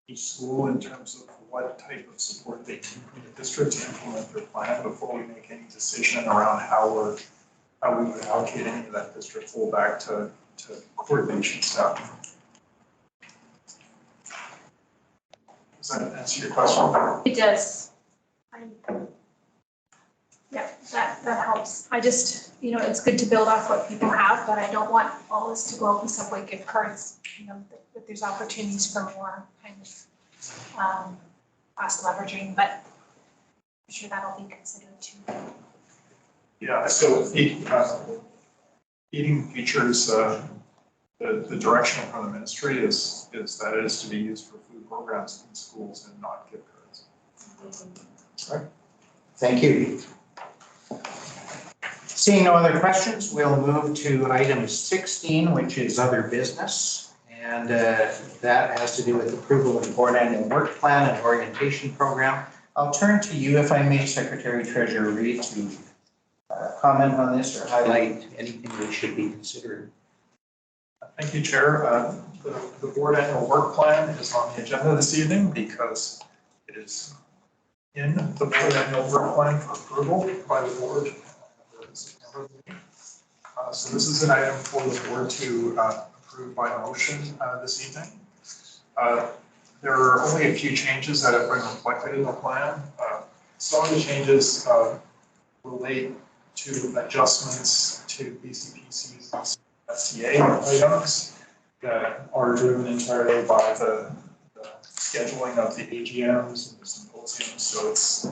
each school in terms of what type of support they need from the district to implement their plan before we make any decision around how we would allocate any of that district fallback to coordination staff. Does that answer your question? It does. Yeah, that helps. I just, it's good to build off what people have, but I don't want all this to go out in subway gift cards, that there's opportunities for more kind of cost leveraging, but I'm sure that'll be considered too. Yeah, so Feeding Futures, the direction from the ministry is that it is to be used for food programs in schools and not gift cards. Right. Thank you. Seeing no other questions, we'll move to item 16, which is other business. And that has to do with approval of the board annual work plan and orientation program. I'll turn to you, if I may, Secretary Treasurer Reid, to comment on this or highlight anything we should be considering. Thank you, Chair. The board annual work plan is on the agenda this evening because it is in the board annual work plan for approval by the board. So this is an item for the board to approve by motion this evening. There are only a few changes that have been reflected in the plan. Some of the changes relate to adjustments to BCPC's SCA items that are driven entirely by the scheduling of the AGMs and the symposiums. So it's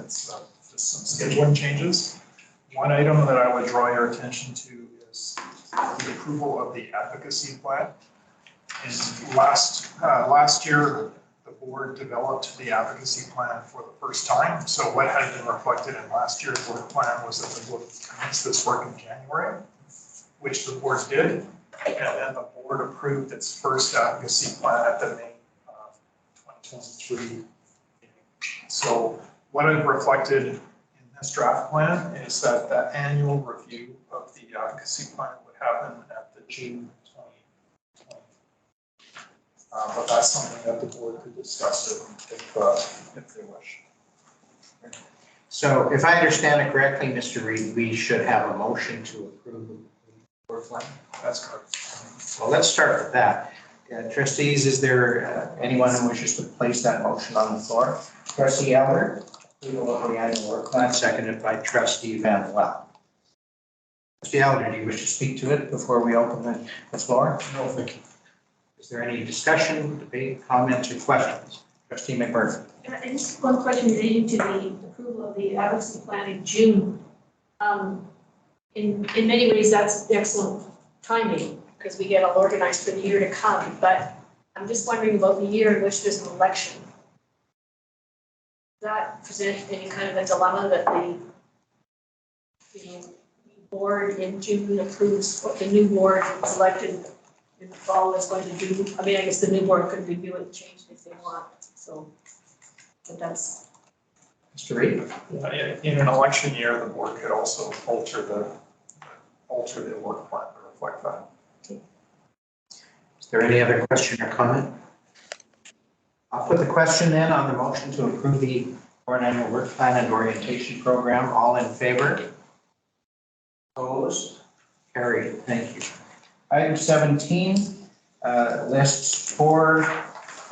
just some scheduling changes. One item that I would draw your attention to is the approval of the advocacy plan. And last year, the board developed the advocacy plan for the first time. So what had been reflected in last year's work plan was that the board commenced this work in January, which the board did. And then the board approved its first advocacy plan at the May 2023 meeting. So what I've reflected in this draft plan is that the annual review of the advocacy plan would happen at the June 2020. But that's something that the board could discuss if they wish. So if I understand it correctly, Mr. Reid, we should have a motion to approve the work plan. That's correct. Well, let's start with that. Trustees, is there anyone who wishes to place that motion on the floor? Trustee Elder, approval of the annual work plan, seconded by Trustee Van Well. Trustee Elder, do you wish to speak to it before we open the floor? No, thank you. Is there any discussion, debate, comments, or questions? Trustee McMurphy. And just one question relating to the approval of the advocacy plan in June. In many ways, that's excellent timing because we get all organized for the year to come. But I'm just wondering about the year in which there's an election. Does that present any kind of a dilemma that the board in June approves what the new board is elected in the fall is going to do? I mean, I guess the new board could review it and change it if they want. So, but that's. Mr. Reid? In an election year, the board could also alter the work plan to reflect that. Is there any other question or comment? I'll put the question then on the motion to approve the board annual work plan and orientation program. All in favor? Opposed? Carried. Thank you. Item 17 lists 4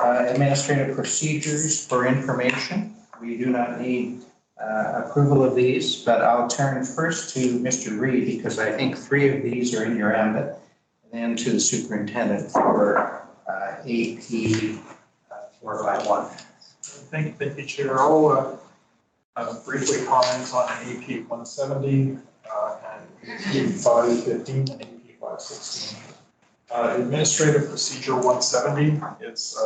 administrative procedures for information. we do not need approval of these, but I'll turn first to Mr. Reid because I think 3 of these are in your ambit, and then to the superintendent for AP 451. Thank you, Chair. I'll briefly comment on AP 170 and AP 515 and AP 516. Administrative Procedure 170 is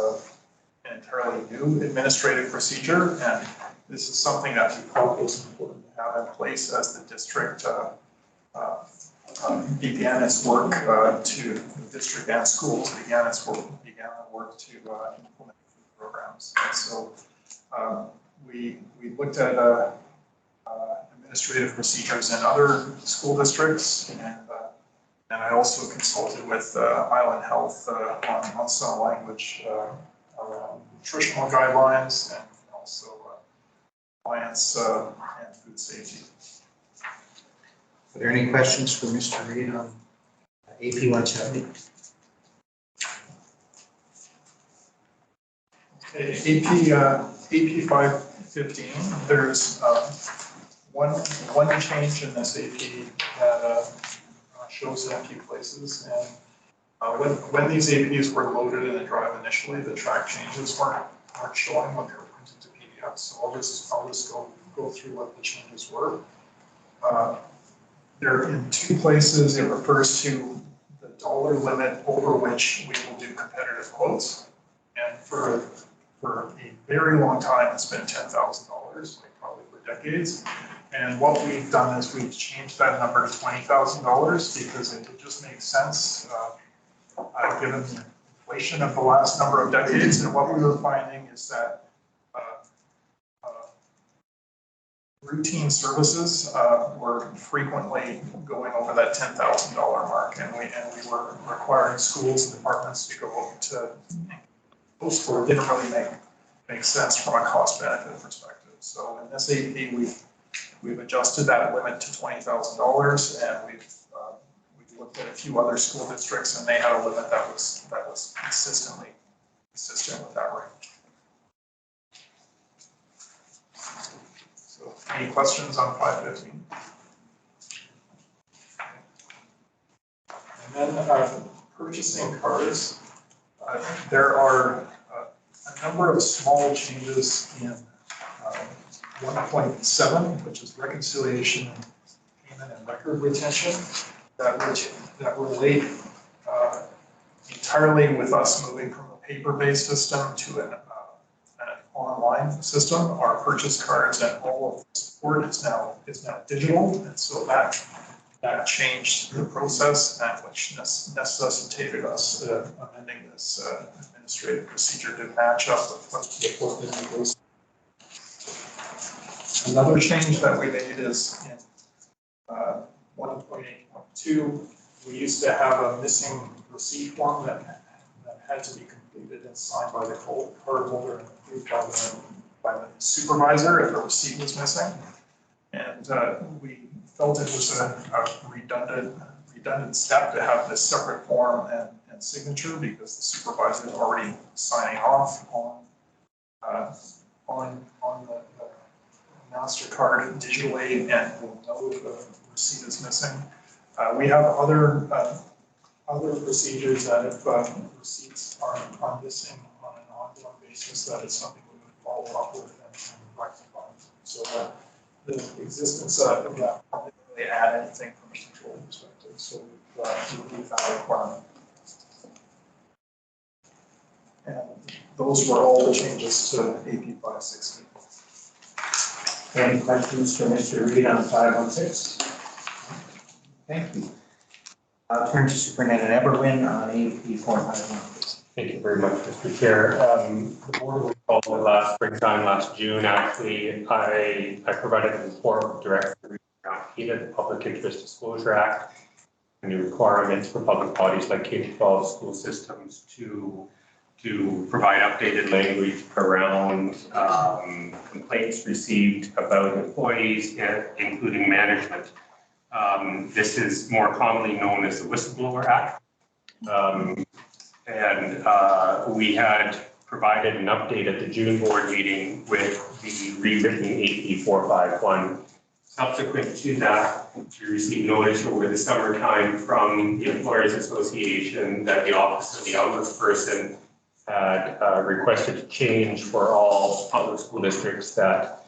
an entirely new administrative procedure, and this is something that we felt was important to have in place as the district began its work the district and schools began the work to implement programs. And so we looked at administrative procedures in other school districts, and I also consulted with Island Health on some language around nutritional guidelines and also compliance and food safety. Are there any questions for Mr. Reid on AP 170? Okay, AP 515, there's one change in this AP that shows in a few places. And when these APs were loaded in the drive initially, the track changes weren't showing when they were printed to PDF. So I'll just go through what the changes were. They're in 2 places. It refers to the dollar limit over which we will do competitive quotes. And for a very long time, it's been $10,000, like probably for decades. And what we've done is we've changed that number to $20,000 because it just makes sense given the inflation of the last number of decades. And what we were finding is that routine services were frequently going over that $10,000 mark, and we were requiring schools and departments to go to those where it didn't really make sense from a cost benefit perspective. So in this AP, we've adjusted that limit to $20,000, and we've looked at a few other school districts, and they had a limit that was consistent with that range. So any questions on 515? And then purchasing cars. There are a number of small changes in 1.7, which is reconciliation and payment and record retention, that relate entirely with us moving from a paper-based system to an online system. Our purchase cards and all of the support is now digital, and so that changed the process, and which necessitated us amending this administrative procedure to match up with what the goes. Another change that we made is in 1.8.2, we used to have a missing receipt form that had to be completed and signed by the cardholder and approved by the supervisor if a receipt was missing. And we felt it was a redundant step to have this separate form and signature because the supervisor is already signing off on the MasterCard digitally and will know if the receipt is missing. We have other procedures that if receipts are missing on an ongoing basis, that is something we would follow up with and rectify. So the existence of that doesn't really add anything from a control perspective. So we remove that requirement. And those were all the changes to AP 516. Any questions for Mr. Reid on 516? Thank you. I'll turn to Superintendent Eberwin on AP 451. Thank you very much, Mr. Chair. The board was called last springtime, last June. Actually, I provided a report of Director around PIDA, the Public Interest Disclosure Act, and the requirements for public bodies like K-12 school systems to provide updated language around complaints received about employees, including management. This is more commonly known as the Whistleblower Act. And we had provided an update at the June board meeting with the rewritten AP 451. Subsequent to that, we received notice over the summertime from the Employers Association that the Office of the Ombudsperson had requested a change for all public school districts that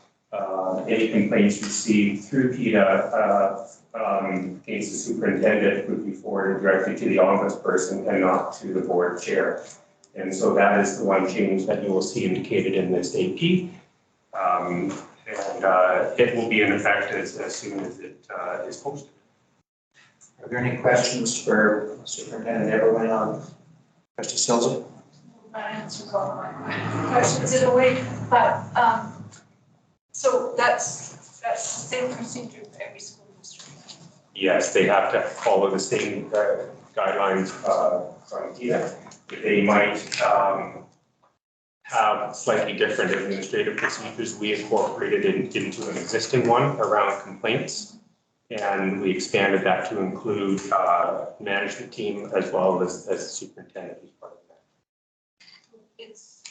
any complaints received through PETA against the superintendent would be forwarded directly to the Ombudsperson and not to the board chair. And so that is the one change that you will see indicated in this AP. And it will be in effect as soon as it is posted. Are there any questions for Superintendent Everwin on Trustee Silza? That answers all my questions in a way, but, so that's the same procedure for every school district. Yes, they have to follow the same guidelines from PETA. They might have slightly different administrative procedures. We incorporated it into an existing one around complaints. And we expanded that to include management team as well as the superintendent as part of that. It's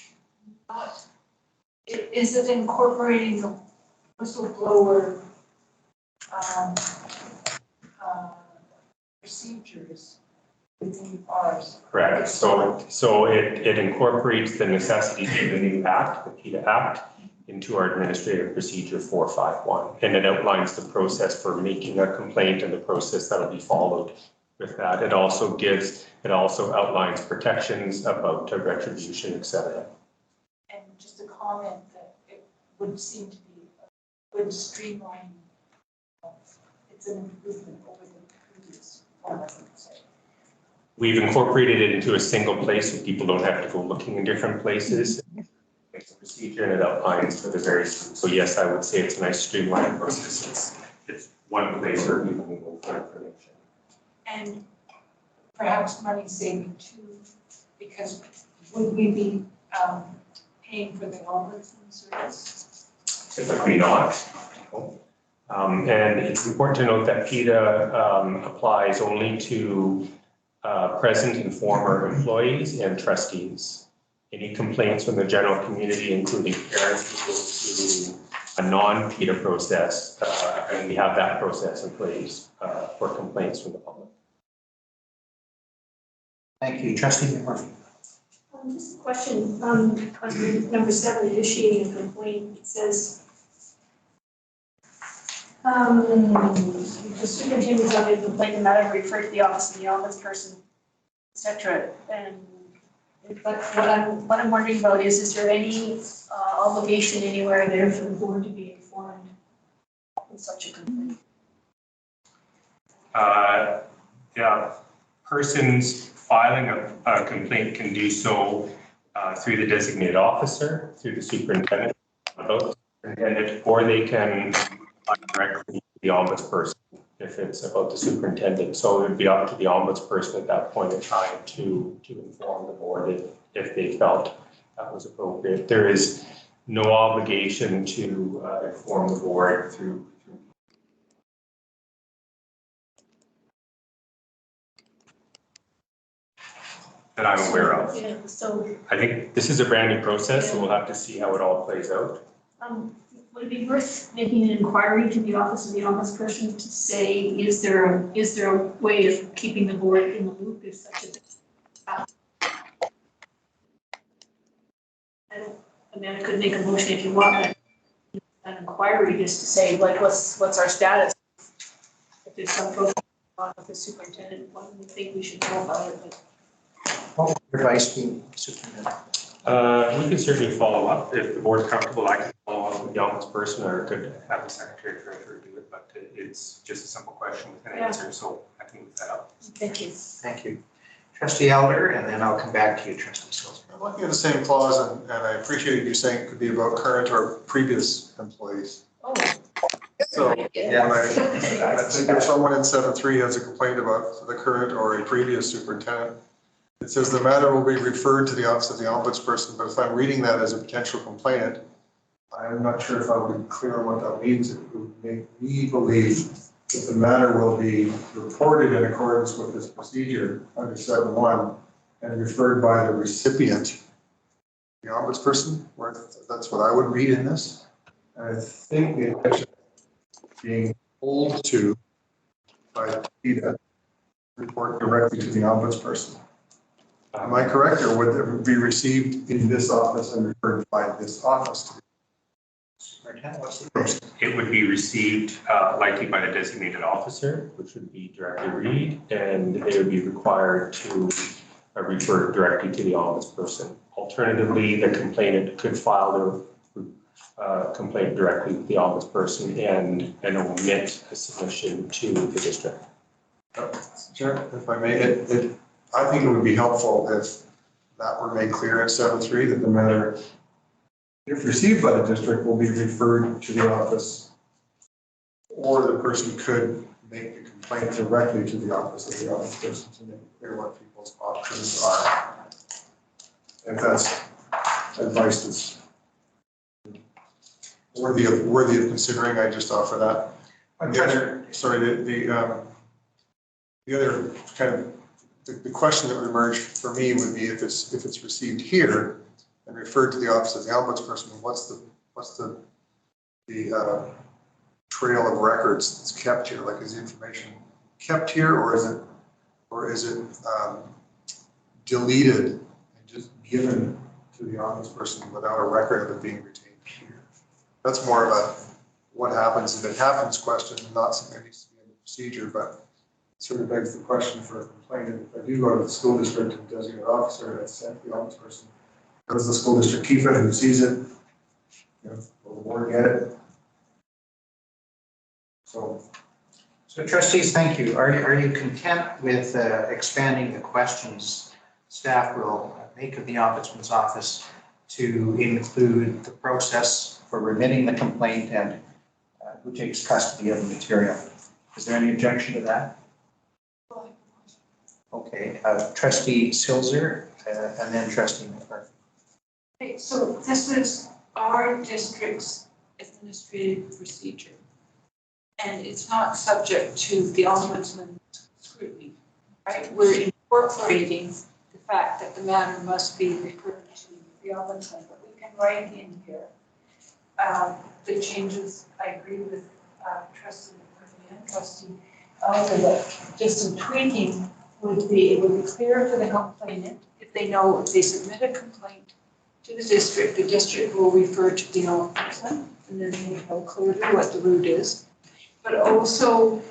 not, is it incorporating the whistleblower procedures within ours? Correct. So it incorporates the necessity of the new act, the PETA Act, into our Administrative Procedure 451. And it outlines the process for making a complaint and the process that will be followed with that. It also outlines protections about retribution, et cetera. And just a comment that it would seem to be a good streamlining. It's an improvement over the previous one, I would say. We've incorporated it into a single place so people don't have to go looking in different places. It's a procedure and it outlines for the various, so yes, I would say it's a nice streamlined process. It's one place where people can go for information. And perhaps money saving too, because would we be paying for the ombudsman service? Typically not. And it's important to note that PETA applies only to present and former employees and trustees. Any complaints from the general community, including parents, will go through a non-PETA process, and we have that process in place for complaints from the public. Thank you. Trustee Murphy. Just a question, on number 7, initiating a complaint, it says, the superintendent is on a complaint, the matter referred to the office of the ombudsperson, et cetera. But what I'm wondering about is there any obligation anywhere there for the board to be informed of such a complaint? Yeah, persons filing a complaint can do so through the designated officer, through the superintendent, or they can apply directly to the ombudsperson if it's about the superintendent. So it would be up to the ombudsperson at that point in time to inform the board if they felt that was appropriate. There is no obligation to inform the board through that I'm aware of. Yeah, so, I think this is a brand new process, so we'll have to see how it all plays out. would it be worth making an inquiry to the office of the ombudsperson to say, is there a way of keeping the board in the loop if such a thing happens? I mean, I could make a motion if you want, an inquiry just to say, like, what's our status? If there's some problem with the superintendent, what do you think we should know about it? What would your advice be, Superintendent? We can certainly follow up. If the board's comfortable, I can follow up with the ombudsperson or could have the secretary treasurer do it, but it's just a simple question with an answer, so I can look that up. Thank you. Thank you. Trustee Elder, and then I'll come back to you, Trustee Silza. I'm looking at the same clause, and I appreciate you saying it could be about current or previous employees. Oh. So, Yeah. when I think if someone in 7.3 has a complaint about the current or a previous superintendent, it says the matter will be referred to the office of the ombudsperson, but if I'm reading that as a potential complainant, I'm not sure if I would be clear on what that means. It would make me believe that the matter will be reported in accordance with this procedure under 7.1 and referred by the recipient the ombudsperson, where that's what I would read in this. And I think the intention being told to by PETA report directly to the ombudsperson. Am I correct, or would it be received in this office and referred by this office? What's the process? It would be received likely by the designated officer, which would be Director Reed, and they would be required to refer directly to the ombudsperson. Alternatively, the complainant could file their complaint directly with the ombudsperson and omit a submission to the district. Sure, if I may, I think it would be helpful if that were made clear at 7.3 that the matter, if received by the district, will be referred to the office, or the person could make the complaint directly to the office of the ombudsperson to make clear what people's options are. If that's advice that's worthy of considering, I just offer that. The other, sorry, the other kind of the question that would emerge for me would be if it's received here and referred to the office of the ombudsperson, what's the trail of records that's kept here? Like, is the information kept here, or is it deleted and just given to the ombudsperson without a record of it being retained here? That's more of a what happens if it happens question, not something that needs to be in the procedure, but sort of begs the question for a complainant. If I do go to the school district and designated officer and I sent the ombudsperson, does the school district keep it? Who sees it? You know, will the board get it? So trustees, thank you. Are you content with expanding the questions staff will make of the ombudsman's office to include the process for remitting the complaint and who takes custody of the material? Is there any objection to that? Okay, trustee Silzer and then trustee McCarthy. Okay, so this is our district's administrative procedure. And it's not subject to the ombudsman's scrutiny, right? We're incorporating the fact that the matter must be referred to the ombudsman, but we can write in here the changes. I agree with trustee McCarthy and trustee Elder that just some tweaking would be clear for the complainant. If they know if they submit a complaint to the district will refer to the ombudsman, and then they know clearly what the route is. But also,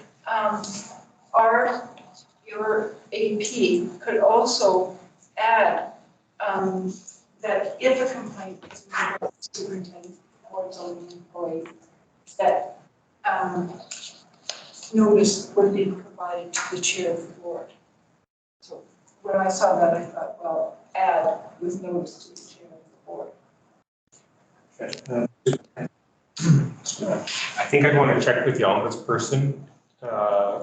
your AP could also add that if a complaint is made by the superintendent or zoning employee, that notice would be provided to the chair of the board. So when I saw that, I thought, well, add with notice to the chair of the board. I think I'd want to check with the ombudsperson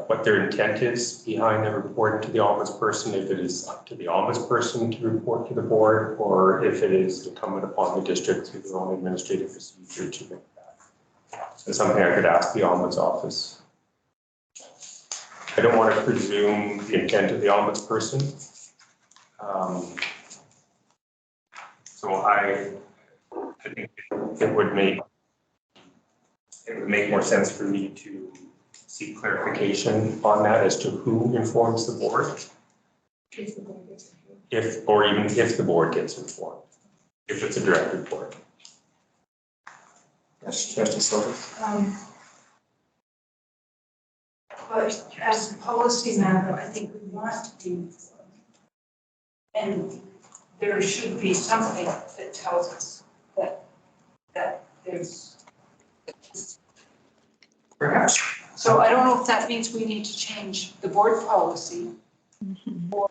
what their intent is behind the report to the ombudsperson, if it is up to the ombudsperson to report to the board, or if it is incumbent upon the district through their own administrative procedure to make that. So something I could ask the ombuds office. I don't want to presume the intent of the ombudsperson. So I think it would make more sense for me to seek clarification on that as to who informs the board. Or even if the board gets informed, if it's a direct report. Yes, trustee Silver. But as a policy matter, I think we want to be informed. And there should be something that tells us that there's. Perhaps. So I don't know if that means we need to change the board policy or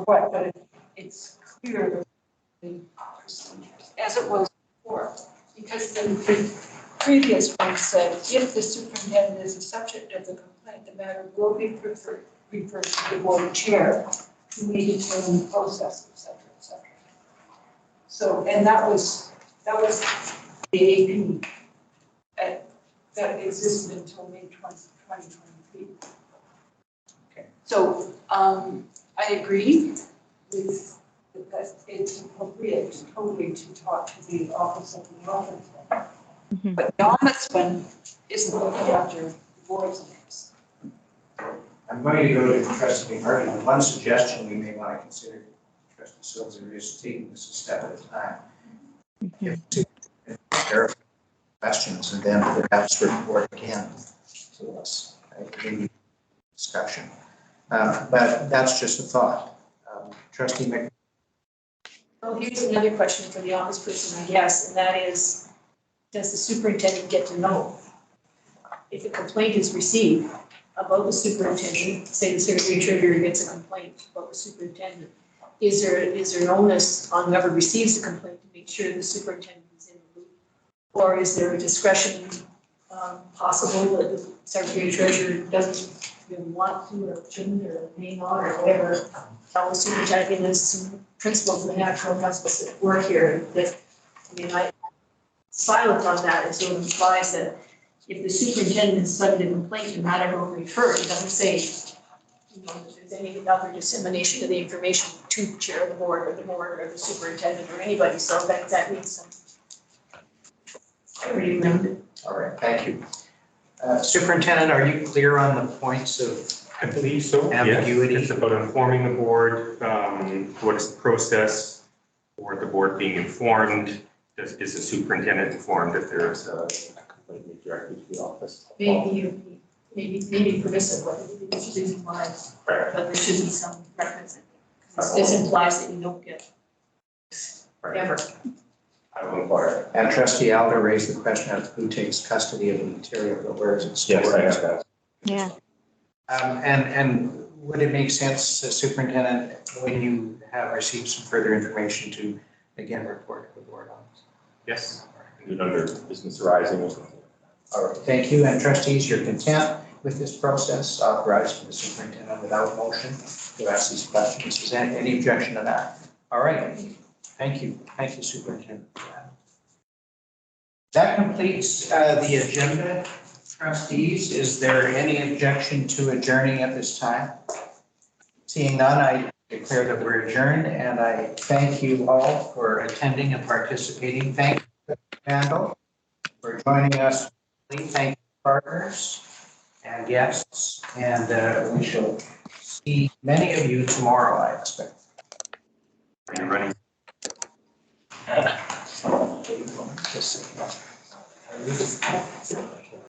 what, but it's clear the procedures as it was before. Because the previous one said, if the superintendent is the subject of the complaint, the matter will be referred to the board chair who may determine the process, et cetera, et cetera. So, and that was the AP that existed until May 2023. Okay. So I agree with that it's appropriate totally to talk to the office of the ombudsman. But the ombudsman isn't looking after the board's needs. I'm going to go to trustee McMurray. One suggestion we may want to consider, trustee Silver, is taking this a step at a time. If there are questions and then perhaps report again to us, maybe discussion. But that's just a thought. Trustee McMurray. Well, here's another question for the ombudsperson, I guess, and that is, does the superintendent get to know if a complaint is received about the superintendent, say the secretary treasurer gets a complaint about the superintendent, is there an onus on whoever receives the complaint to make sure the superintendent is in the loop? Or is there a discretion possible that the secretary treasurer doesn't really want to or shouldn't or may not or whatever? Tell the superintendent, there's some principles of the natural justice that work here that, silent on that, it sort of implies that if the superintendent has studied a complaint, no matter who referred, it doesn't say, if there's any other dissemination of the information to the chair of the board or the superintendent or anybody, so that needs some. Already remembered. All right, thank you. Superintendent, are you clear on the points of I believe so, yes. ambiguity? It's about informing the board, what is the process for the board being informed? Is the superintendent informed if there is a complaint made directly to the office? Maybe permissive, but it's using lines, Right. but there should be some reference. This implies that you don't get ever. I will inquire. And trustee Alder raised the question of who takes custody of the material, but where is it stored? Yes, I have that. Yeah. And would it make sense, superintendent, when you have received some further information to, again, report to the board on this? Yes, and under business arising or something. All right, thank you. And trustees, you're content with this process, authorizing the superintendent without motion to ask these questions? Is there any objection to that? All right, thank you. Thank you, superintendent. That completes the agenda. Trustees, is there any objection to adjourning at this time? Seeing none, I declare that we're adjourned, and I thank you all for attending and participating. Thank you, Randall, for joining us. Thank you, partners and guests, and we shall see many of you tomorrow, I expect. Are you running? Just